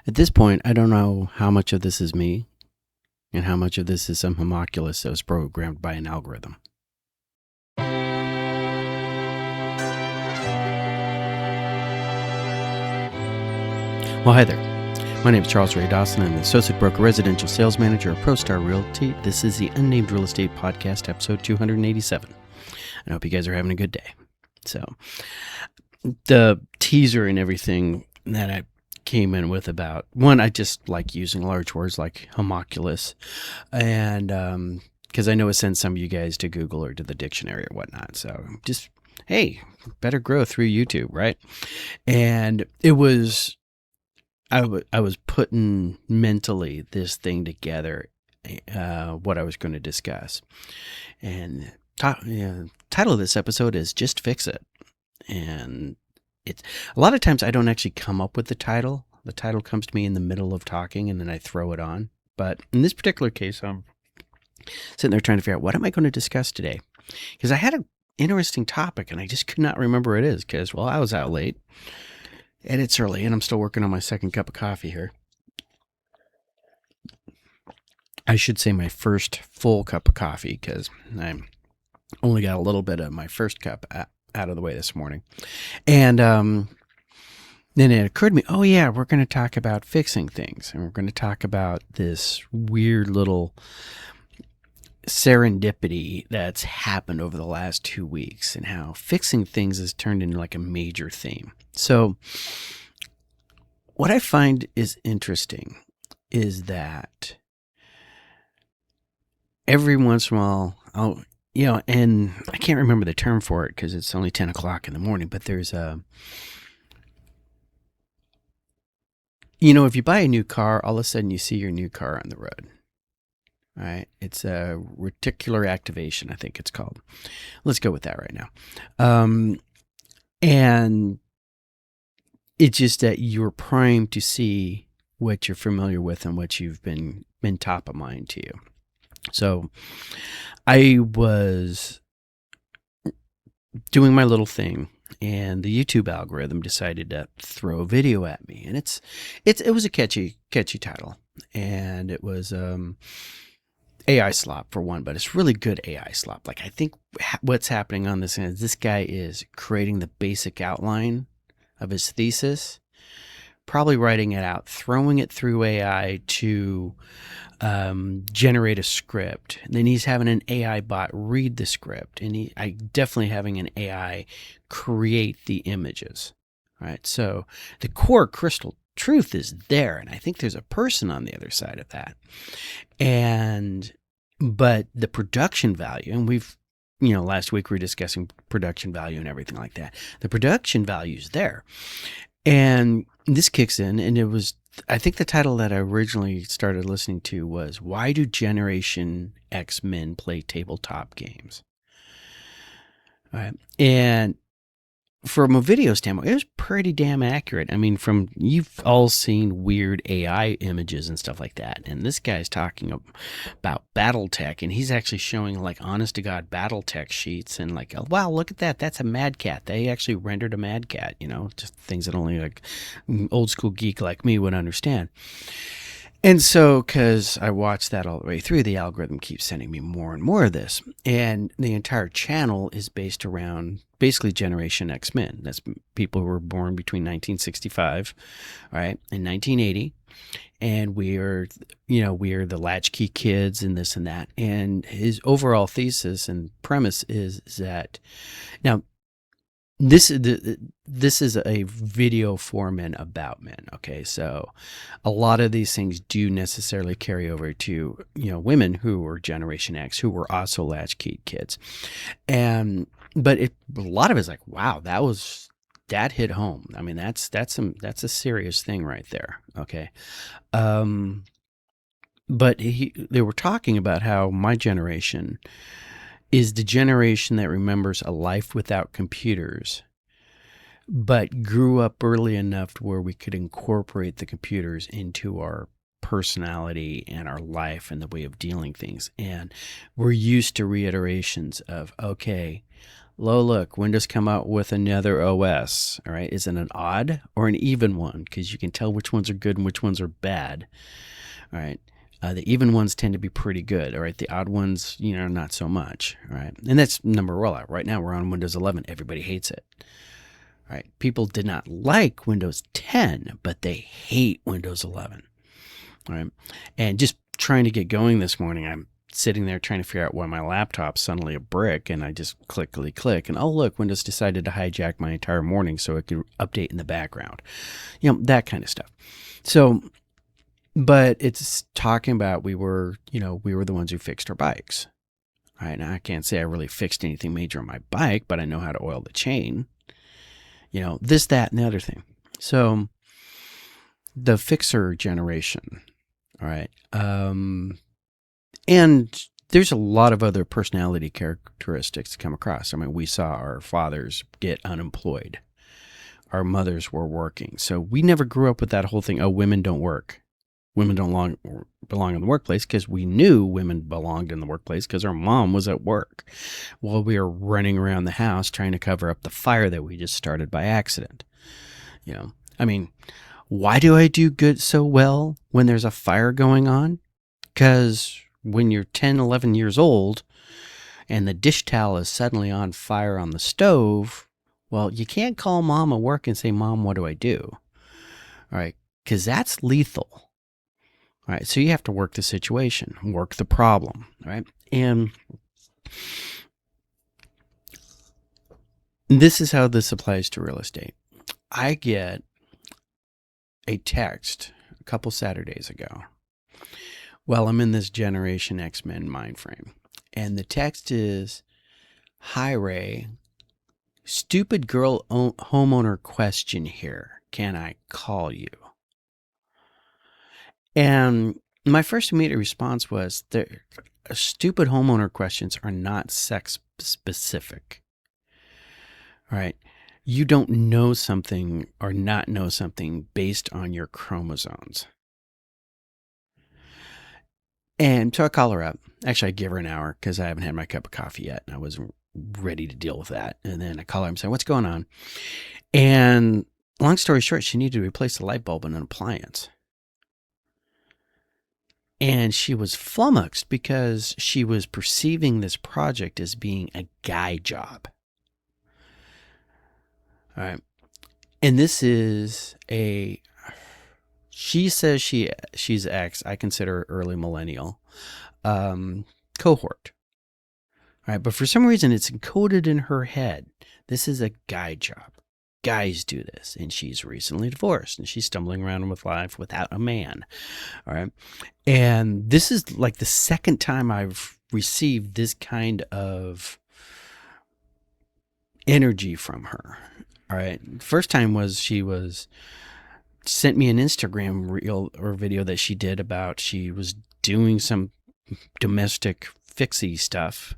At this point, I don't know how much of this is me and how much of this is some homunculus that was programmed by an algorithm. Well, hi there. My name is Charles Ray Dawson. I'm the Associate Broker Residential Sales Manager of ProStar Realty. This is the Unnamed Real Estate Podcast, episode 287. I hope you guys are having a good day. So, the teaser and everything that I came in with about, one, I just like using large words like homunculus, and because I know it sends some of you guys to Google or to the dictionary or whatnot. So, just, hey, better grow through YouTube, right? And it was... I was putting mentally this thing together, what I was going to discuss. And title of this episode is Just Fix It. And it's a lot of times I don't actually come up with the title. The title comes to me in the middle of talking and then I throw it on. But in this particular case, I'm sitting there trying to figure out what am I going to discuss today? Because I had an interesting topic and I just could not remember what it is because, well, I was out late. And it's early, and I'm still working on my second cup of coffee here. I should say my first full cup of coffee because I only got a little bit of my first cup out of the way this morning. And then it occurred to me, oh yeah, we're going to talk about fixing things. And we're going to talk about this weird little serendipity that's happened over the last 2 weeks and how fixing things has turned into like a major theme. So what I find is interesting is that every once in a while, and I can't remember the term for it because it's only 10 o'clock in the morning, but there's if you buy a new car, all of a sudden you see your new car on the road. All right, it's a reticular activation, I think it's called. Let's go with that right now. And it's just that you're primed to see what you're familiar with and what you've been top of mind to you. So I was doing my little thing, and the YouTube algorithm decided to throw a video at me, and it was a catchy title, and it was AI slop for one, but it's really good AI slop. Like I think what's happening on this guy is creating the basic outline of his thesis, probably writing it out, throwing it through AI to generate a script. And then he's having an AI bot read the script, and I definitely having an AI create the images. Right, so the core crystal truth is there, and I think there's a person on the other side of that. But the production value, and last week we were discussing production value and everything like that. The production value is there. And this kicks in, and it was, I think the title that I originally started listening to was, Why Do Generation X Men Play Tabletop Games? All right. And from a video standpoint, it was pretty damn accurate. I mean, you've all seen weird AI images and stuff like that. And this guy's talking about BattleTech, and he's actually showing like honest to God BattleTech sheets and like, oh, wow, look at that. That's a Mad Cat. They actually rendered a Mad Cat, just things that only like old school geek like me would understand. And so, because I watched that all the way through, the algorithm keeps sending me more and more of this. And the entire channel is based around basically Generation X Men. That's people who were born between 1965, right, and 1980. And we are the latchkey kids and this and that. And his overall thesis and premise is that, now, this is a video for men about men. Okay, so a lot of these things do necessarily carry over to women who were Generation X, who were also latchkey kids, but a lot of it's like, wow, that hit home. I mean, that's a serious thing right there. Okay, but they were talking about how my generation is the generation that remembers a life without computers, but grew up early enough to where we could incorporate the computers into our personality and our life and the way of dealing things. And we're used to reiterations of, okay, Look, Windows come out with another OS. All right. Is it an odd or an even one? Because you can tell which ones are good and which ones are bad. All right. The even ones tend to be pretty good. All right. The odd ones, not so much. All right. And that's number rollout. Right now we're on Windows 11. Everybody hates it. All right. People did not like Windows 10, but they hate Windows 11. All right. And just trying to get going this morning, I'm sitting there trying to figure out why my laptop's suddenly a brick, and I just click, and oh, look, Windows decided to hijack my entire morning so it could update in the background. That kind of stuff. So, but it's talking about we were the ones who fixed our bikes. All right. Now, I can't say I really fixed anything major on my bike, but I know how to oil the chain. This, that, and the other thing. So, the fixer generation. All right. And there's a lot of other personality characteristics to come across. I mean, we saw our fathers get unemployed. Our mothers were working. So we never grew up with that whole thing, oh, women don't work. Women don't belong in the workplace, because we knew women belonged in the workplace because our mom was at work while we were running around the house trying to cover up the fire that we just started by accident. I mean, why do I do good so well when there's a fire going on? Because when you're 10, 11 years old and the dish towel is suddenly on fire on the stove, well, you can't call mom at work and say, Mom, what do I do? All right, because that's lethal. All right, so you have to work the situation, work the problem, right? And this is how this applies to real estate. I get a text a couple Saturdays ago. Well, I'm in this Generation X-Men mind frame. And the text is, hi, Ray. Stupid girl homeowner question here. Can I call you? And my first immediate response was, stupid homeowner questions are not sex specific. All right. You don't know something or not know something based on your chromosomes. And so I call her up. Actually, I give her an hour because I haven't had my cup of coffee yet, and I wasn't ready to deal with that. And then I call her and say, what's going on? And long story short, she needed to replace the light bulb in an appliance. And she was flummoxed because she was perceiving this project as being a guy job. All right. And this is she says she's X, I consider her early millennial, cohort. All right. But for some reason, it's encoded in her head. This is a guy job. Guys do this. And she's recently divorced, and she's stumbling around with life without a man. All right. And this is like the second time I've received this kind of energy from her. All right. First time was she sent me an Instagram reel or video that she did about she was doing some domestic fixie stuff.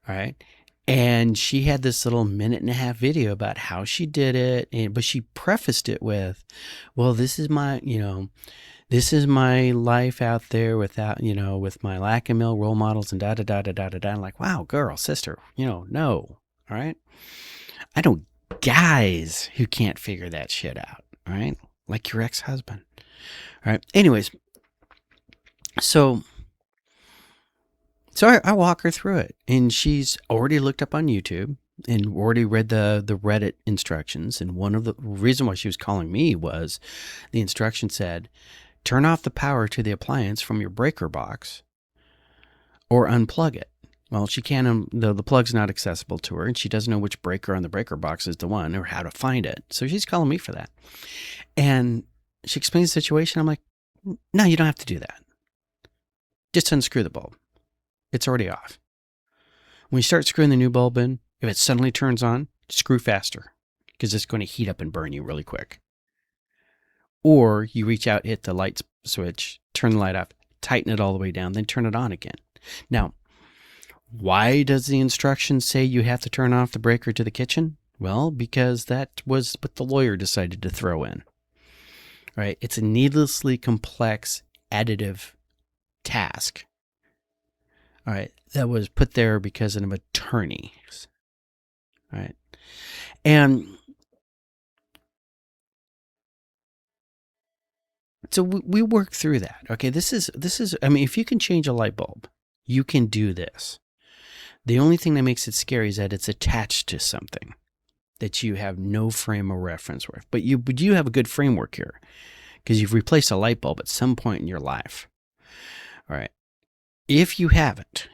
All right. And she had this little 1.5-minute video about how she did it. But she prefaced it with, well, this is my life out there without, with my lack of male role models and da-da-da-da-da-da-da. I'm like, wow, girl, sister, no. All right. I know guys who can't figure that shit out. All right. Like your ex-husband. All right. Anyways. So I walk her through it, and she's already looked up on YouTube and already read the Reddit instructions. And one of the reason why she was calling me was the instruction said, turn off the power to the appliance from your breaker box or unplug it. Well, she can't, the plug's not accessible to her, and she doesn't know which breaker on the breaker box is the one or how to find it. So she's calling me for that. And she explains the situation. I'm like, no, you don't have to do that. Just unscrew the bulb. It's already off. When you start screwing the new bulb in, if it suddenly turns on, screw faster, because it's going to heat up and burn you really quick. Or you reach out, hit the light switch, turn the light off, tighten it all the way down, then turn it on again. Now, why does the instructions say you have to turn off the breaker to the kitchen? Well, because that was what the lawyer decided to throw in. Right? It's a needlessly complex additive task. All right, that was put there because of attorneys. All right. And so we work through that. Okay. This is, I mean, if you can change a light bulb, you can do this. The only thing that makes it scary is that it's attached to something that you have no frame of reference with. But you have a good framework here because you've replaced a light bulb at some point in your life. All right. If you haven't,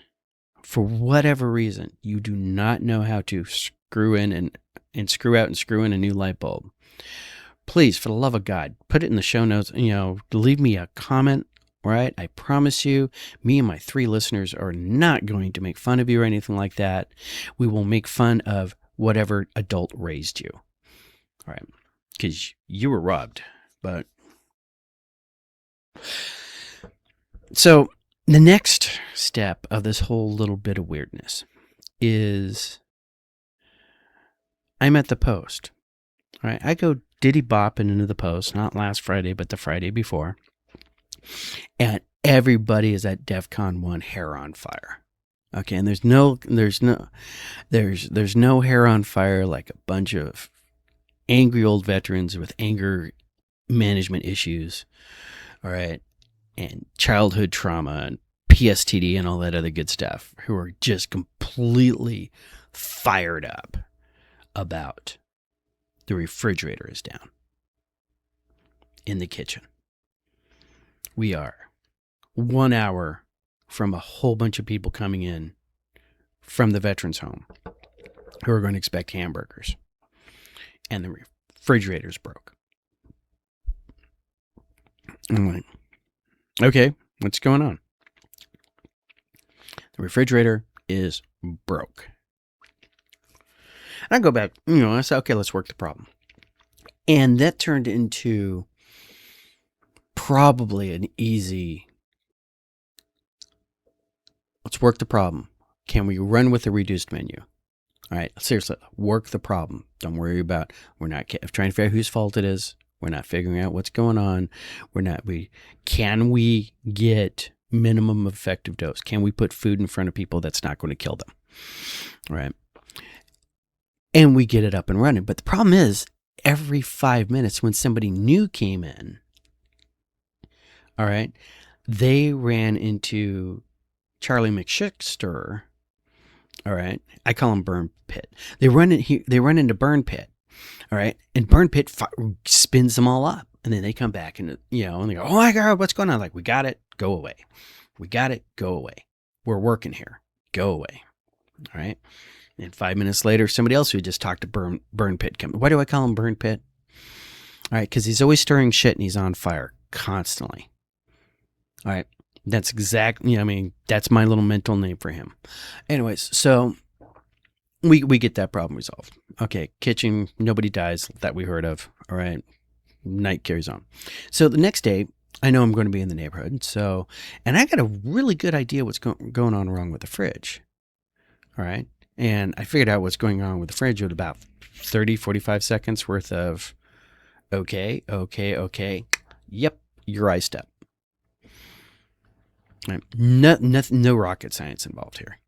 for whatever reason, you do not know how to screw in and screw out and screw in a new light bulb, please, for the love of God, put it in the show notes. Leave me a comment. Right? I promise you, me and my 3 listeners are not going to make fun of you or anything like that. We will make fun of whatever adult raised you. All right. Because you were robbed. But so the next step of this whole little bit of weirdness is I'm at the post. All right. I go diddy bopping into the post, not last Friday, but the Friday before. And everybody is at DEFCON 1 hair on fire. Okay, and there's no hair on fire like a bunch of angry old veterans with anger management issues, all right, and childhood trauma and PSTD and all that other good stuff, who are just completely fired up about the refrigerator is down in the kitchen. We are 1 hour from a whole bunch of people coming in from the veterans home who are going to expect hamburgers. And the refrigerator's broke. I'm like, okay, what's going on? The refrigerator is broke. And I go back, I said, okay, let's work the problem. And that turned into probably an easy, let's work the problem. Can we run with a reduced menu? All right, seriously, work the problem. Don't worry about, we're not trying to figure out whose fault it is. We're not figuring out what's going on. Can we get minimum effective dose? Can we put food in front of people that's not going to kill them? All right. And we get it up and running. But the problem is, every 5 minutes when somebody new came in, all right, they ran into Charlie McShickster. All right, I call him Burn Pit. They run into Burn Pit. All right, and Burn Pit spins them all up, and then they come back and and they go, "Oh my God, what's going on?" Like, we got it, go away. We got it, go away. We're working here, go away. All right, and 5 minutes later, somebody else who just talked to Burn Pit comes. Why do I call him Burn Pit? All right, because he's always stirring shit and he's on fire constantly. All right. That's exactly, that's my little mental name for him. Anyways, so we get that problem resolved. Okay, kitchen, nobody dies that we heard of. All right, night carries on. So the next day, I know I'm going to be in the neighborhood. So, and I got a really good idea what's going on wrong with the fridge. All right, and I figured out what's going on with the fridge with about 30, 45 seconds worth of, okay. Yep, you're iced up. Right. No rocket science involved here.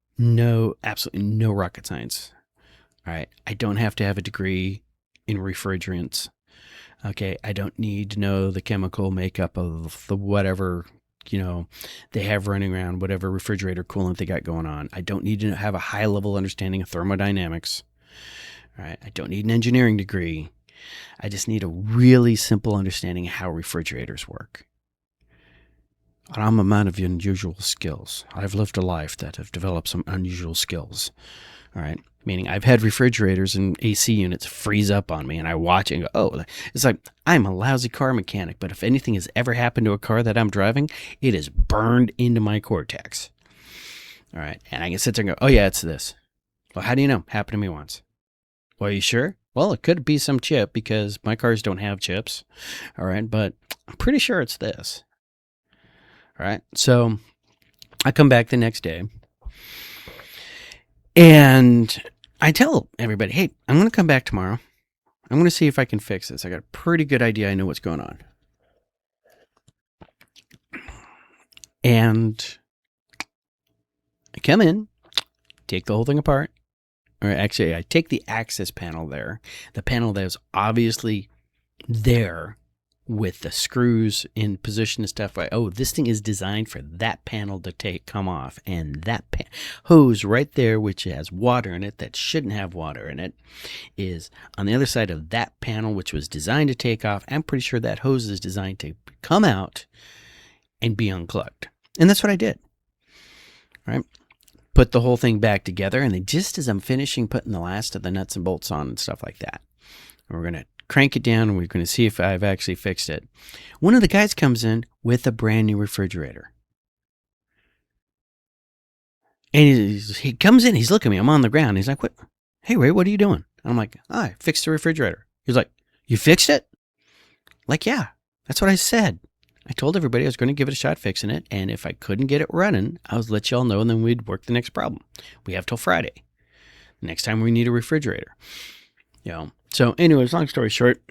Absolutely no rocket science. All right. I don't have to have a degree in refrigerants. Okay. I don't need to know the chemical makeup of the whatever, they have running around, whatever refrigerator coolant they got going on. I don't need to have a high level understanding of thermodynamics. All right. I don't need an engineering degree. I just need a really simple understanding of how refrigerators work. I'm a man of unusual skills. I've lived a life that have developed some unusual skills. All right. Meaning I've had refrigerators and AC units freeze up on me and I watch it and go, oh, it's like I'm a lousy car mechanic, but if anything has ever happened to a car that I'm driving, it is burned into my cortex. All right. And I can sit there and go, oh, yeah, it's this. Well, how do you know? Happened to me once. Well, are you sure? Well, it could be some chip because my cars don't have chips. All right. But I'm pretty sure it's this. All right. So I come back the next day and I tell everybody, hey, I'm going to come back tomorrow. I'm going to see if I can fix this. I got a pretty good idea. I know what's going on. And I come in, take the whole thing apart, or actually I take the access panel there, the panel that is obviously there with the screws in position and stuff, right? Oh, this thing is designed for that panel to come off, and that hose right there, which has water in it that shouldn't have water in it, is on the other side of that panel, which was designed to take off. I'm pretty sure that hose is designed to come out and be unclogged. And that's what I did. Right? Put the whole thing back together, and then just as I'm finishing putting the last of the nuts and bolts on and stuff like that, we're going to crank it down and we're going to see if I've actually fixed it. One of the guys comes in with a brand new refrigerator. And he comes in, he's looking at me, I'm on the ground. He's like, "What? Hey, Ray, what are you doing?" And I'm like, "Oh, I fixed the refrigerator." He's like, "You fixed it?" Like, "Yeah, that's what I said. I told everybody I was going to give it a shot fixing it, and if I couldn't get it running, I was let y'all know, and then we'd work the next problem. We have till Friday. Next time we need a refrigerator." So anyways, long story short,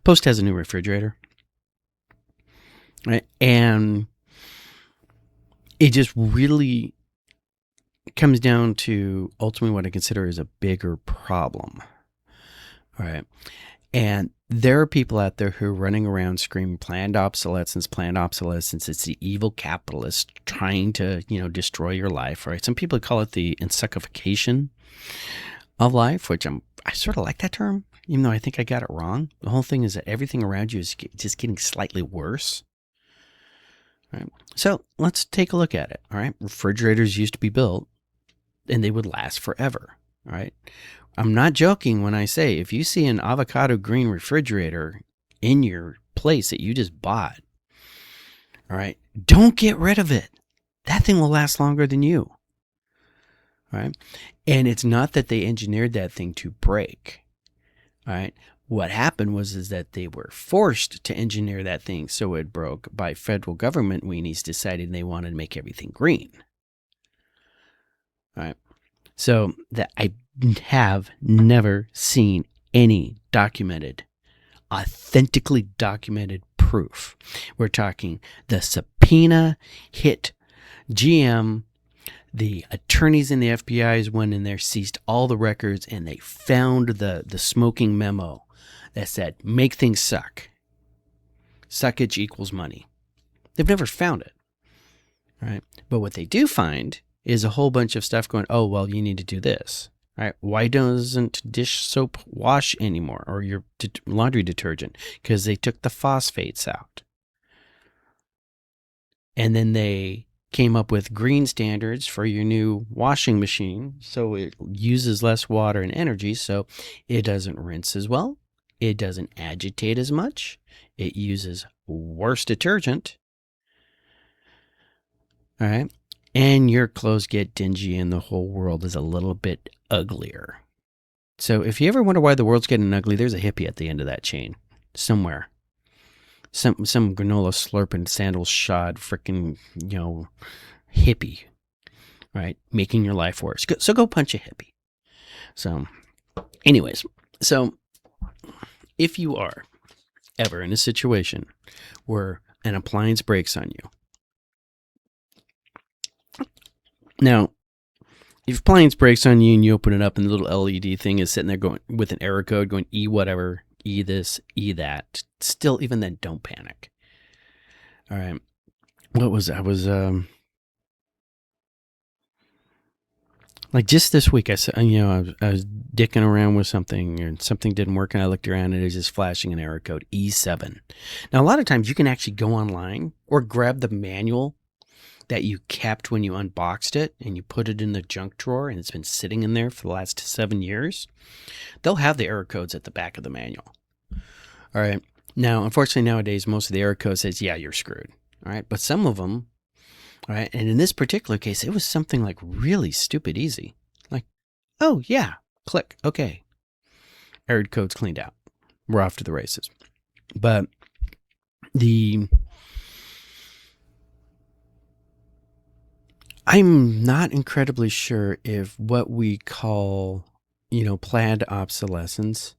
Post has a new refrigerator. Right? And it just really comes down to ultimately what I consider is a bigger problem. All right. And there are people out there who are running around screaming planned obsolescence, planned obsolescence. It's the evil capitalist trying to, destroy your life, right? Some people call it the ensuckification of life, which I sort of like that term, even though I think I got it wrong. The whole thing is that everything around you is just getting slightly worse. All right. So let's take a look at it. All right. Refrigerators used to be built and they would last forever. All right. I'm not joking when I say if you see an avocado green refrigerator in your place that you just bought, all right, don't get rid of it. That thing will last longer than you. All right. And it's not that they engineered that thing to break. All right. What happened is that they were forced to engineer that thing so it broke by federal government weenies deciding they wanted to make everything green. All right. So that I have never seen any authentically documented proof. We're talking the subpoena hit GM. The attorneys in the FBI went in there, seized all the records, and they found the smoking memo that said, make things suck. Suckage equals money. They've never found it. Right? But what they do find is a whole bunch of stuff going, oh, well, you need to do this. Right? Why doesn't dish soap wash anymore, or your laundry detergent? Because they took the phosphates out. And then they came up with green standards for your new washing machine, so it uses less water and energy, so it doesn't rinse as well, it doesn't agitate as much, it uses worse detergent, all right, and your clothes get dingy and the whole world is a little bit uglier. So if you ever wonder why the world's getting ugly, there's a hippie at the end of that chain somewhere. Some granola slurping, sandals shod, freaking, hippie, right? Making your life worse. So go punch a hippie. So anyways, if you are ever in a situation where an appliance breaks on you, now, if appliance breaks on you and you open it up and the little LED thing is sitting there going with an error code going E whatever, E this, E that, still, even then, don't panic. All right. What was I was like just this week, I was dicking around with something and something didn't work and I looked around and it was just flashing an error code E7. Now, a lot of times you can actually go online or grab the manual that you kept when you unboxed it and you put it in the junk drawer and it's been sitting in there for the last 7 years. They'll have the error codes at the back of the manual. All right. Now, unfortunately, nowadays, most of the error code says, yeah, you're screwed. All right. But some of them, all right. And in this particular case, it was something like really stupid easy. Like, oh, yeah, click. Okay. Error code's cleaned out. We're off to the races. But I'm not incredibly sure if what we call, planned obsolescence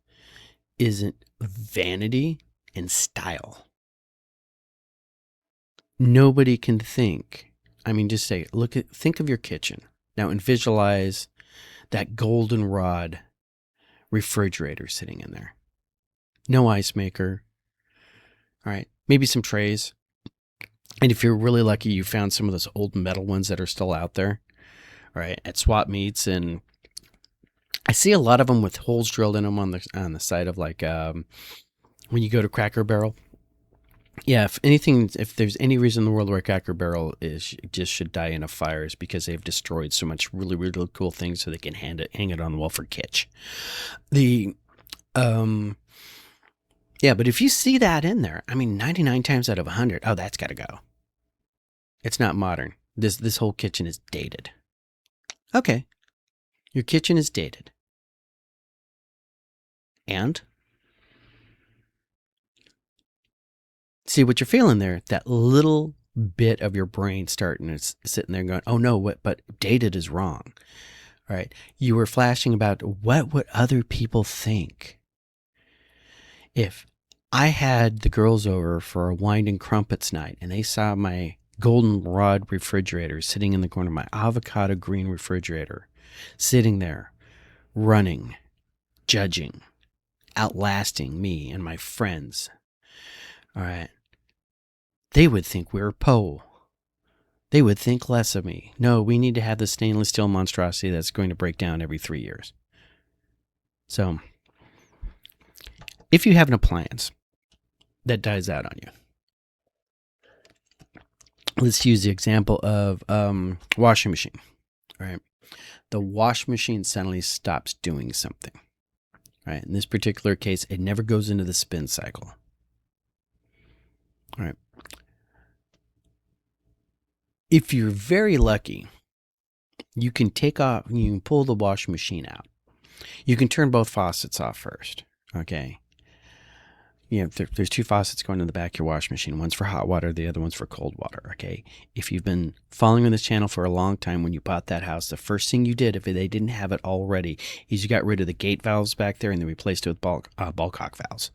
isn't vanity and style. Nobody can think. I mean, just think of your kitchen now and visualize that goldenrod refrigerator sitting in there. No ice maker. All right. Maybe some trays. And if you're really lucky, you found some of those old metal ones that are still out there, right, at swap meets. And I see a lot of them with holes drilled in them on the side of like when you go to Cracker Barrel. Yeah, if there's any reason in the world where Cracker Barrel just should die in a fire, is because they've destroyed so much really, really cool things so they can hang it on the wall for kitsch. Yeah, but if you see that in there, I mean, 99 times out of 100, oh, that's got to go. It's not modern. This whole kitchen is dated. Okay, your kitchen is dated. And see what you're feeling there, that little bit of your brain starting to sitting there going, oh no, but dated is wrong. All right. You were flashing about what would other people think if I had the girls over for a wine and crumpets night and they saw my goldenrod refrigerator sitting in the corner, my avocado green refrigerator sitting there, running, judging, outlasting me and my friends. All right. They would think we were Poe. They would think less of me. No, we need to have the stainless steel monstrosity that's going to break down every 3 years. So, if you have an appliance that dies out on you, let's use the example of washing machine. Right, the washing machine suddenly stops doing something. Right, in this particular case, it never goes into the spin cycle. All right. If you're very lucky, you can pull the washing machine out. You can turn both faucets off first. Okay. There's 2 faucets going in the back of your washing machine. One's for hot water, the other one's for cold water. Okay. If you've been following on this channel for a long time, when you bought that house, the first thing you did, if they didn't have it already, is you got rid of the gate valves back there and then replaced it with ballcock valves.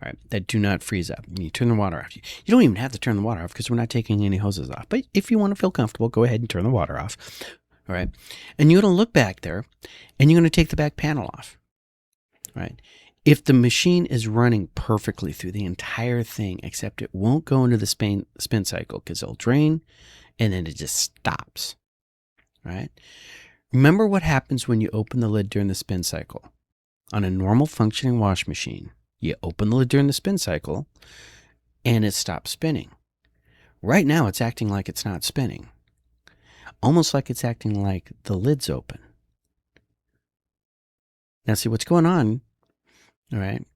All right, that do not freeze up. And you turn the water off. You don't even have to turn the water off because we're not taking any hoses off. But if you want to feel comfortable, go ahead and turn the water off. All right, and you're going to look back there, and you're going to take the back panel off. All right. If the machine is running perfectly through the entire thing, except it won't go into the spin cycle because it'll drain and then it just stops. Right? Remember what happens when you open the lid during the spin cycle. On a normal functioning wash machine, you open the lid during the spin cycle and it stops spinning. Right now, it's acting like it's not spinning. Almost like it's acting like the lid's open. Now, see what's going on. All right,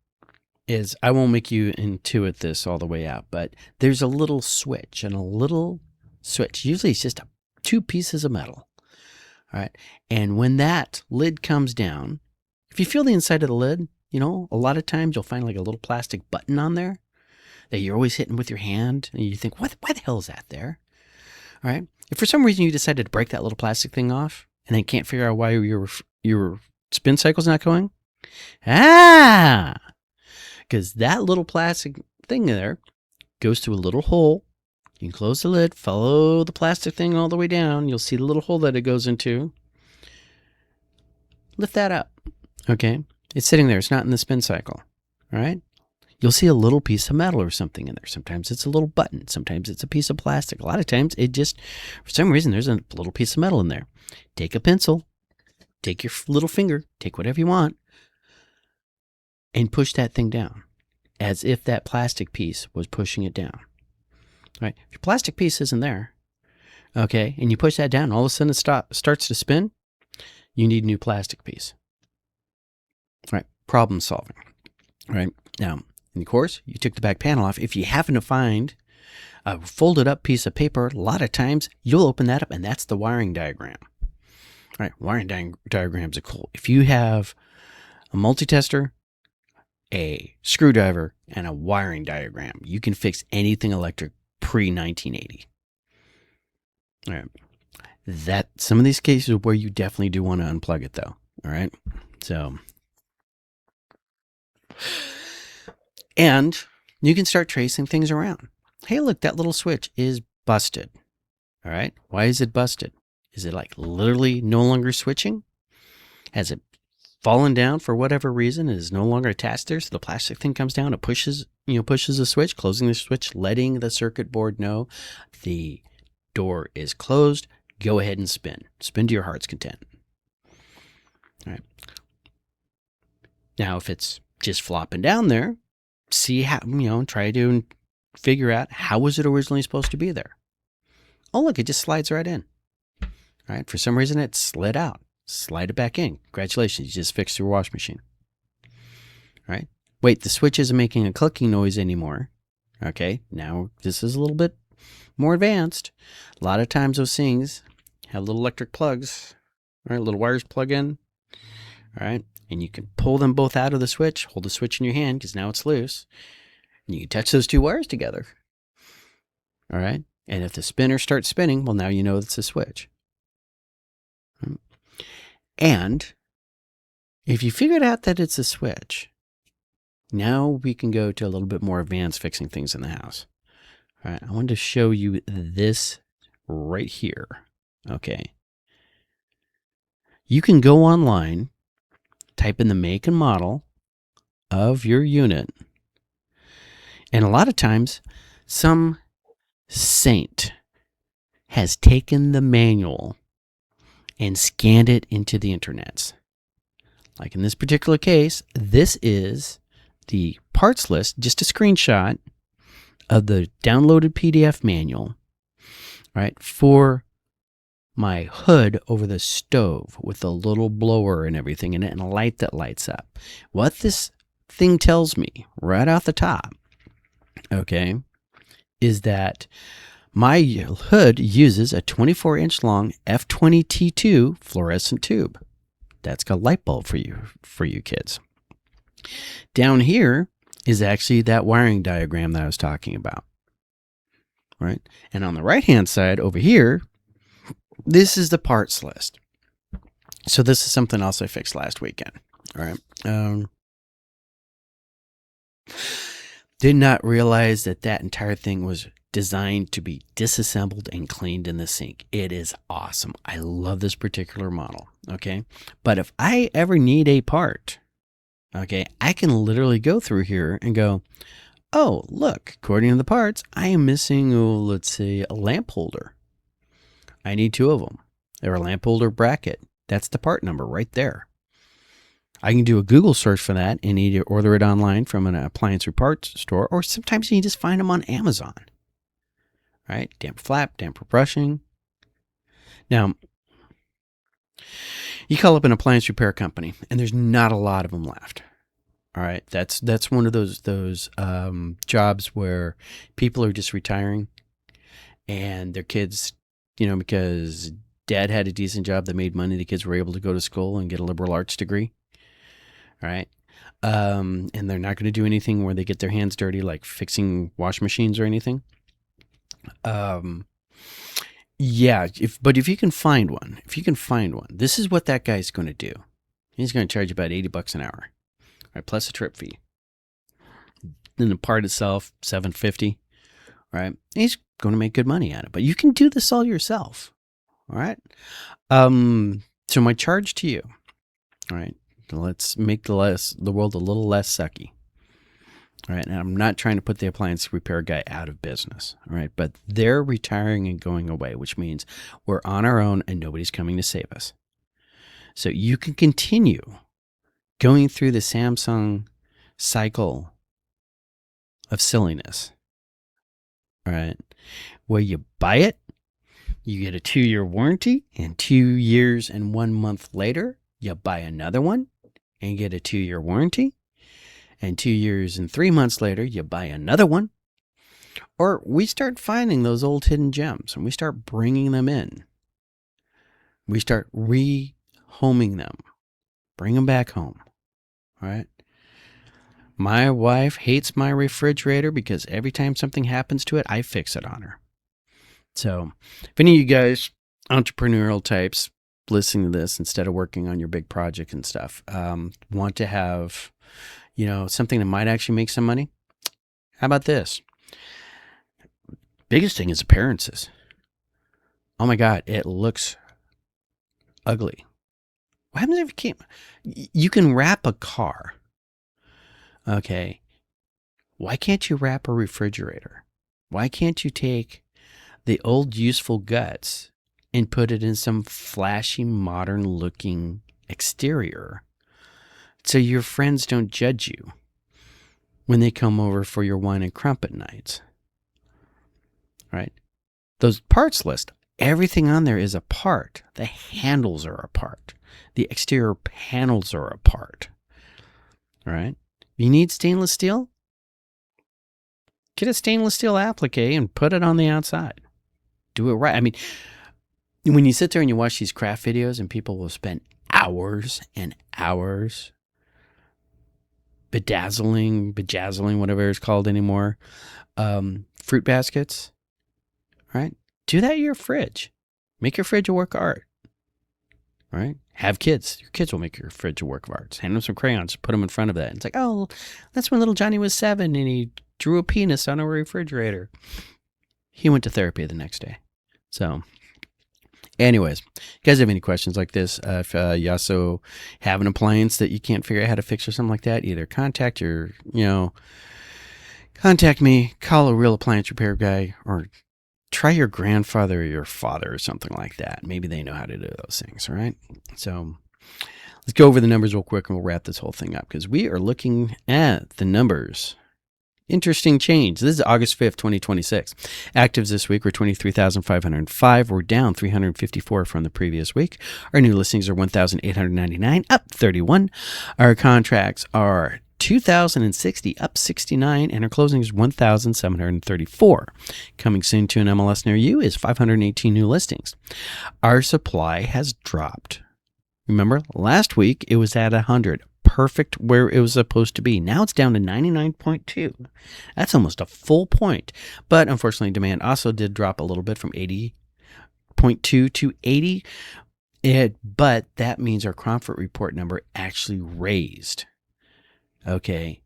is I won't make you intuit this all the way out, but there's a little switch and a little switch. Usually it's just 2 pieces of metal. All right, and when that lid comes down, if you feel the inside of the lid, a lot of times you'll find like a little plastic button on there that you're always hitting with your hand, and you think, why the hell is that there? All right, if for some reason you decided to break that little plastic thing off and then can't figure out why your spin cycle's not going, because that little plastic thing there goes through a little hole. You can close the lid, follow the plastic thing all the way down. You'll see the little hole that it goes into. Lift that up. Okay. It's sitting there. It's not in the spin cycle. All right. You'll see a little piece of metal or something in there. Sometimes it's a little button. Sometimes it's a piece of plastic. A lot of times it just, for some reason, there's a little piece of metal in there. Take a pencil, take your little finger, take whatever you want, and push that thing down as if that plastic piece was pushing it down. Right? If your plastic piece isn't there, okay, and you push that down, all of a sudden it starts to spin, you need a new plastic piece. Right? Problem solving. Right? Now, in the course, you took the back panel off. If you happen to find a folded up piece of paper, a lot of times you'll open that up and that's the wiring diagram. Right? Wiring diagrams are cool. If you have a multi-tester, a screwdriver, and a wiring diagram, you can fix anything electric pre-1980. All right. Some of these cases where you definitely do want to unplug it, though. All right. So, and you can start tracing things around. Hey, look, that little switch is busted. All right. Why is it busted? Is it like literally no longer switching? Has it fallen down for whatever reason? It is no longer attached there, so the plastic thing comes down. It pushes the switch, closing the switch, letting the circuit board know the door is closed. Go ahead and spin. Spin to your heart's content. All right. Now, if it's just flopping down there, see how, try to figure out how was it originally supposed to be there. Oh, look, it just slides right in. All right. For some reason, it slid out. Slide it back in. Congratulations. You just fixed your wash machine. All right. Wait, the switch isn't making a clicking noise anymore. Okay. Now, this is a little bit more advanced. A lot of times those things have little electric plugs, all right, little wires plug in, all right, and you can pull them both out of the switch, hold the switch in your hand because now it's loose, and you can touch those two wires together, all right, and if the spinner starts spinning, well, now you know it's a switch. And if you figured out that it's a switch, now we can go to a little bit more advanced fixing things in the house. All right, I wanted to show you this right here. Okay. You can go online, type in the make and model of your unit, and a lot of times some saint has taken the manual and scanned it into the internets. Like in this particular case, this is the parts list, just a screenshot of the downloaded PDF manual, right, for my hood over the stove with a little blower and everything in it and a light that lights up. What this thing tells me right off the top, okay, is that my hood uses a 24-inch long F20T2 fluorescent tube. That's got a light bulb for you kids. Down here is actually that wiring diagram that I was talking about, right? And on the right-hand side over here, this is the parts list. So this is something else I fixed last weekend. All right. Did not realize that entire thing was designed to be disassembled and cleaned in the sink. It is awesome. I love this particular model. Okay. But if I ever need a part, okay, I can literally go through here and go, oh, look, according to the parts, I am missing, let's say, a lamp holder. I need two of them. They're a lamp holder bracket. That's the part number right there. I can do a Google search for that and either order it online from an appliance or parts store, or sometimes you can just find them on Amazon. Right? Damper flap, damper brushing. Now, you call up an appliance repair company, and there's not a lot of them left. All right, that's one of those jobs where people are just retiring, and their kids, because dad had a decent job that made money, the kids were able to go to school and get a liberal arts degree. All right, and they're not going to do anything where they get their hands dirty, like fixing wash machines or anything. Yeah, if you can find one, this is what that guy's going to do. He's going to charge you about $80 an hour, right? Plus a trip fee. Then the part itself, $750, right? He's going to make good money at it, but you can do this all yourself. All right. So my charge to you, all right, let's make the world a little less sucky. All right, and I'm not trying to put the appliance repair guy out of business, all right, but they're retiring and going away, which means we're on our own and nobody's coming to save us. So you can continue going through the Samsung cycle of silliness, all right, where you buy it, you get a 2-year warranty, and 2 years and 1 month later, you buy another one and get a 2-year warranty. And 2 years and 3 months later, you buy another one. Or we start finding those old hidden gems and we start bringing them in. We start rehoming them. Bring them back home. All right. My wife hates my refrigerator because every time something happens to it, I fix it on her. So if any of you guys, entrepreneurial types, listening to this instead of working on your big project and stuff, want to have something that might actually make some money, how about this? Biggest thing is appearances. Oh my God, it looks ugly. What happens if you can't? You can wrap a car. Okay. Why can't you wrap a refrigerator? Why can't you take the old useful guts and put it in some flashy, modern looking exterior so your friends don't judge you when they come over for your wine and crumpet nights? Right? Those parts list, everything on there is a part. The handles are a part. The exterior panels are a part. All right? You need stainless steel? Get a stainless steel applique and put it on the outside. Do it right. I mean, when you sit there and you watch these craft videos and people will spend hours and hours bedazzling, whatever it's called anymore, fruit baskets, right? Do that in your fridge. Make your fridge a work of art, right? Have kids. Your kids will make your fridge a work of art. Hand them some crayons, put them in front of that. It's like, oh, that's when little Johnny was 7 and he drew a penis on a refrigerator. He went to therapy the next day. So, anyways, you guys have any questions like this? If you also have an appliance that you can't figure out how to fix or something like that, either contact me, call a real appliance repair guy, or try your grandfather or your father or something like that. Maybe they know how to do those things, all right? So let's go over the numbers real quick and we'll wrap this whole thing up because we are looking at the numbers. Interesting change. This is August 5th, 2026. Actives this week were 23,505. We're down 354 from the previous week. Our new listings are 1,899, up 31. Our contracts are 2,060, up 69, and our closing is 1,734. Coming soon to an MLS near you is 518 new listings. Our supply has dropped. Remember, last week it was at 100. Perfect where it was supposed to be. Now it's down to 99.2. That's almost a full point. But unfortunately, demand also did drop a little bit from 80.2 to 80. But that means our comfort report number actually raised. Okay,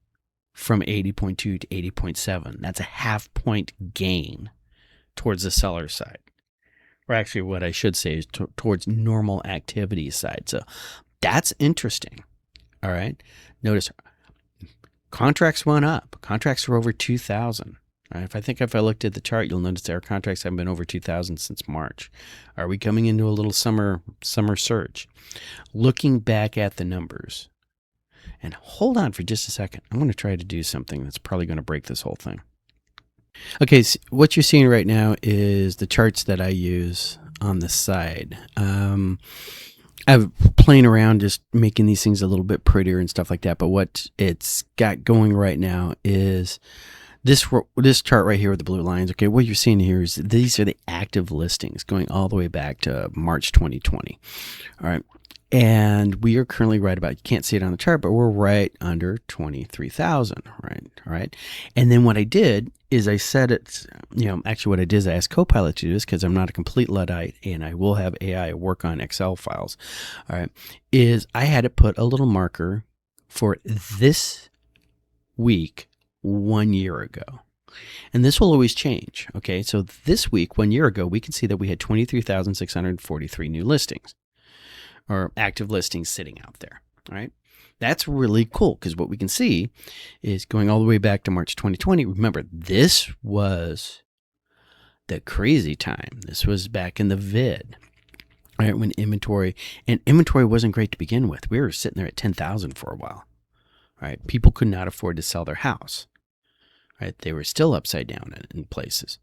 from 80.2 to 80.7. That's a half point gain towards the seller side. Or actually, what I should say is towards normal activity side. So that's interesting. All right. Notice contracts went up. Contracts are over 2,000. All right. If I looked at the chart, you'll notice that our contracts haven't been over 2,000 since March. Are we coming into a little summer surge? Looking back at the numbers, and hold on for just a second. I'm going to try to do something that's probably going to break this whole thing. Okay. So what you're seeing right now is the charts that I use on the side. I'm playing around just making these things a little bit prettier and stuff like that. But what it's got going right now is this chart right here with the blue lines. Okay, what you're seeing here is these are the active listings going all the way back to March 2020. All right. And we are currently right about, you can't see it on the chart, but we're right under 23,000, right? All right. And then what I did is I said it's, actually what I did is I asked Copilot to do this because I'm not a complete Luddite and I will have AI work on Excel files. All right. Is I had to put a little marker for this week 1 year ago. And this will always change. Okay. So this week, 1 year ago, we can see that we had 23,643 new listings. Or active listings sitting out there, all right? That's really cool because what we can see is going all the way back to March 2020. Remember, this was the crazy time. This was back in the vid, right? When inventory wasn't great to begin with. We were sitting there at 10,000 for a while, right? People could not afford to sell their house, right? They were still upside down in places.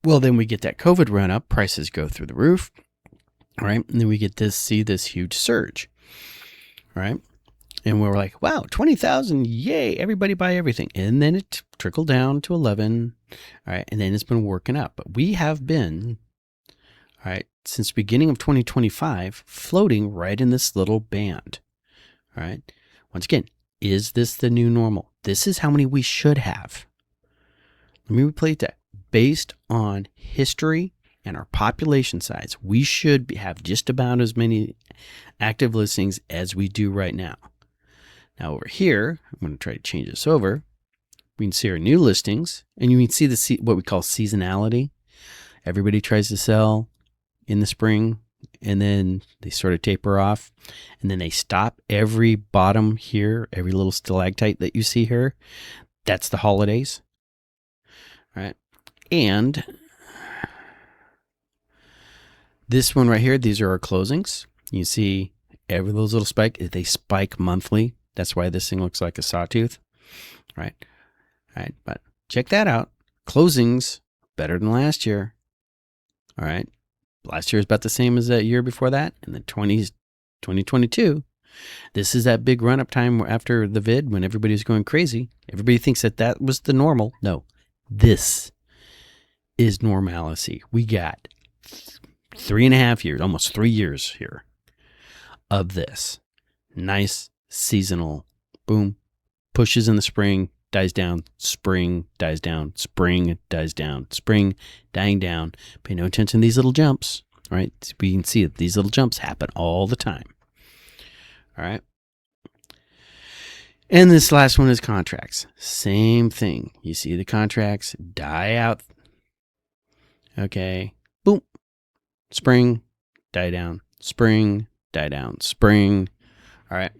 Well, then we get that COVID run up, prices go through the roof. All right. And then we get to see this huge surge. All right. And we're like, wow, 20,000. Yay. Everybody buy everything. And then it trickled down to 11. All right. And then it's been working up. But we have been, all right, since the beginning of 2025, floating right in this little band. All right. Once again, is this the new normal? This is how many we should have. Let me replay that. Based on history and our population size, we should have just about as many active listings as we do right now. Now over here, I'm going to try to change this over. We can see our new listings, and you can see what we call seasonality. Everybody tries to sell in the spring, and then they sort of taper off, and then they stop every bottom here, every little stalactite that you see here. That's the holidays. All right. And this one right here, these are our closings. You see every those little spike, they spike monthly. That's why this thing looks like a sawtooth. Right. All right. But check that out. Closings better than last year. All right. Last year is about the same as that year before that. And the 2022. This is that big run-up time after the vid when everybody's going crazy. Everybody thinks that was the normal. No, this is normalcy. We got 3.5 years, almost 3 years here of this. Nice seasonal, boom, pushes in the spring, dies down, spring, dies down, spring, dies down, spring, dying down. Pay no attention to these little jumps, right? We can see that these little jumps happen all the time. All right. And this last one is contracts. Same thing. You see the contracts die out. Okay. Boom. Spring, die down. Spring, die down. Spring. All right.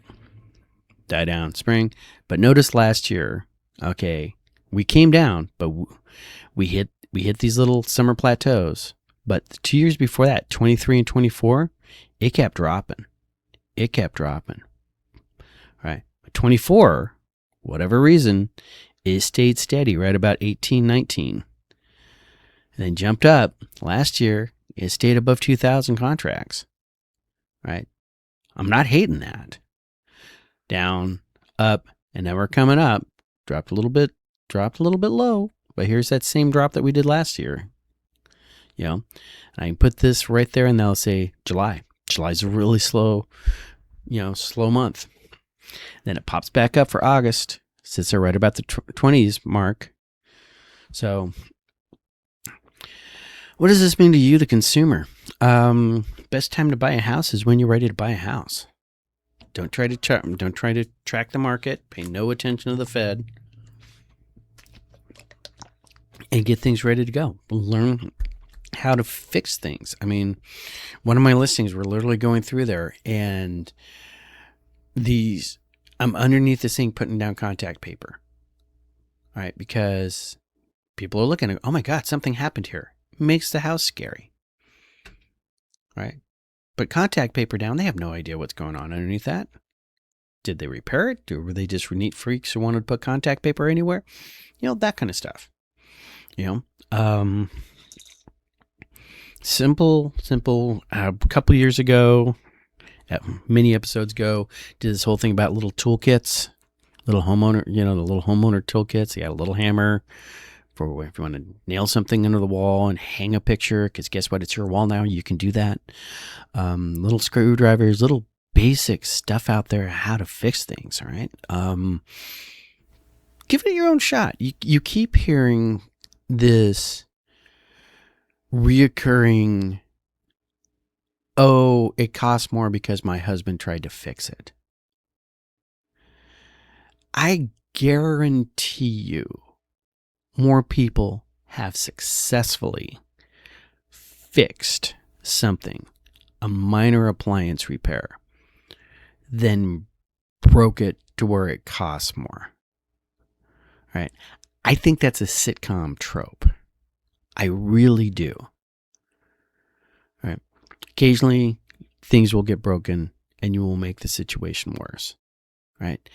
Die down. Spring. But notice last year, okay, we came down, but we hit these little summer plateaus. But the 2 years before that, 23 and 24, it kept dropping. It kept dropping. Right. But 24, whatever reason, it stayed steady right about 18, 19. And then jumped up. Last year, it stayed above 2,000 contracts. Right. I'm not hating that. Down, up, and now we're coming up. Dropped a little bit low. But here's that same drop that we did last year. You know, and I can put this right there and they'll say July. July's a really slow month. Then it pops back up for August. Sits there right about the 20s mark. So what does this mean to you, the consumer? Best time to buy a house is when you're ready to buy a house. Don't try to track the market. Pay no attention to the Fed. And get things ready to go. Learn how to fix things. I mean, one of my listings, we're literally going through there, and I'm underneath this thing putting down contact paper. All right, because people are looking at, oh my God, something happened here. It makes the house scary. Right? But contact paper down, they have no idea what's going on underneath that. Did they repair it? Or were they just neat freaks who wanted to put contact paper anywhere? You know, that kind of stuff. You know, simple. A couple years ago, many episodes ago, did this whole thing about little toolkits, the little homeowner toolkits. You got a little hammer for if you want to nail something under the wall and hang a picture, because guess what? It's your wall now. You can do that. Little screwdrivers, little basic stuff out there, how to fix things. All right. Give it your own shot. You keep hearing this reoccurring, oh, it costs more because my husband tried to fix it. I guarantee you more people have successfully fixed something, a minor appliance repair, than broke it to where it costs more. Right? I think that's a sitcom trope. I really do. Right? Occasionally, things will get broken and you will make the situation worse. Right?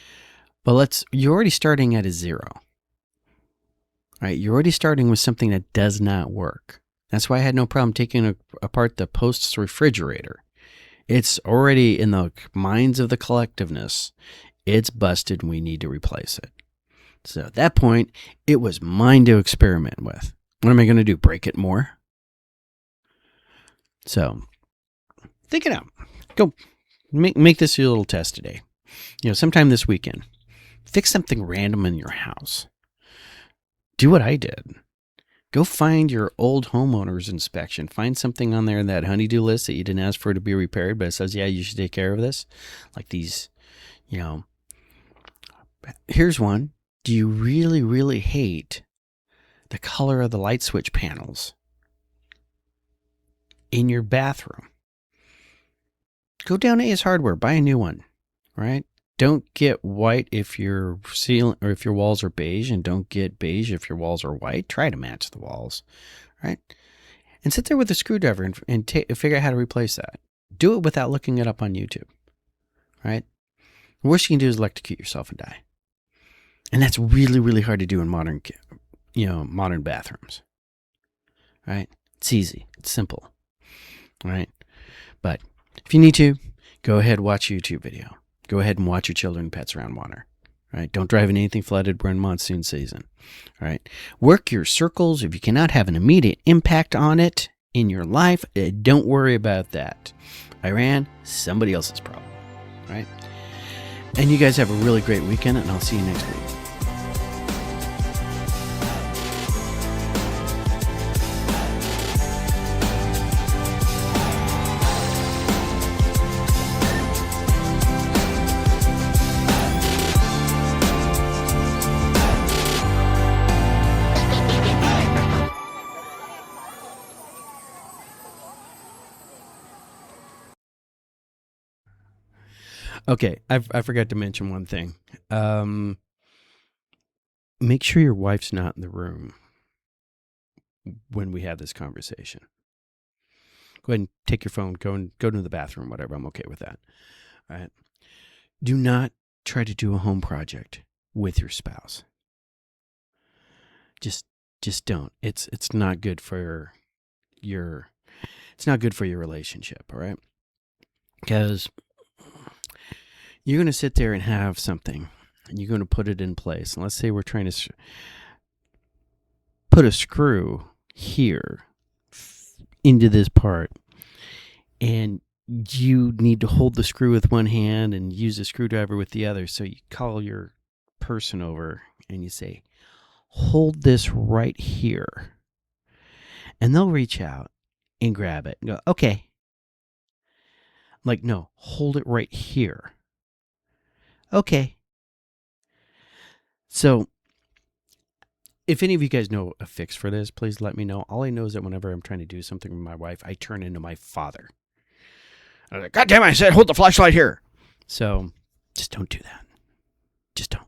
But you're already starting at a zero. Right? You're already starting with something that does not work. That's why I had no problem taking apart the Post's refrigerator. It's already in the minds of the collectiveness. It's busted and we need to replace it. So at that point, it was mine to experiment with. What am I going to do? Break it more? So think it out. Go make this your little test today. You know, sometime this weekend, fix something random in your house. Do what I did. Go find your old homeowner's inspection. Find something on there in that honeydew list that you didn't ask for to be repaired, but it says, yeah, you should take care of this. Like these, you know. Here's one. Do you really, really hate the color of the light switch panels in your bathroom? Go down to Ace Hardware, buy a new one, right? Don't get white if your ceiling or if your walls are beige, and don't get beige if your walls are white. Try to match the walls, right? And sit there with a screwdriver and figure out how to replace that. Do it without looking it up on YouTube, right? The worst you can do is electrocute yourself and die. And that's really, really hard to do in modern bathrooms, right? It's easy. It's simple, right? But if you need to, go ahead and watch a YouTube video. Go ahead and watch your children and pets around water, right? Don't drive in anything flooded. We're in monsoon season, right? Work your circles. If you cannot have an immediate impact on it in your life, don't worry about that. Iran, somebody else's problem, right? And you guys have a really great weekend, and I'll see you next week. Okay, I forgot to mention one thing. Make sure your wife's not in the room when we have this conversation. Go ahead and take your phone, go to the bathroom, whatever. I'm okay with that. All right. Do not try to do a home project with your spouse. Just don't. It's not good for your relationship, all right? Because you're going to sit there and have something, and you're going to put it in place. And let's say we're trying to put a screw here into this part, and you need to hold the screw with one hand and use the screwdriver with the other. So you call your person over and you say, hold this right here. And they'll reach out and grab it and go, okay. Like, no, hold it right here. Okay. So if any of you guys know a fix for this, please let me know. All I know is that whenever I'm trying to do something with my wife, I turn into my father. I'm like, God damn it, I said, hold the flashlight here. So just don't do that. Just don't.